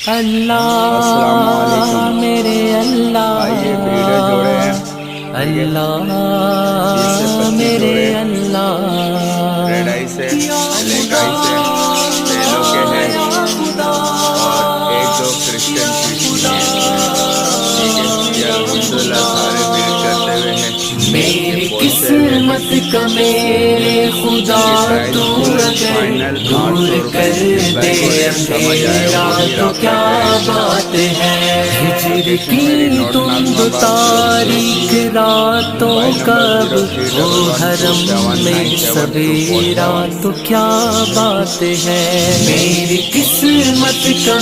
अल्लाह मेरे अल्लाह, आइए भीड़ जोड़े हैं अल्लाह मेरे अल्लाह, रेड आई से, ब्लैक आई से, येलो के हैं और एक दो क्रिश्चियन क्रिश्चियन ठीक है। ये अल्हम्दुलिल्लाह सारे वेट करते हुए हैं। मेरी किस्मत का मेरे खुदा तू अगर दूर कर दे अंधेरा तो क्या बात है। हिजर की तुम तारीख रातों कब हो हरम में सवेरा तो क्या बात है। मेरी किस्मत का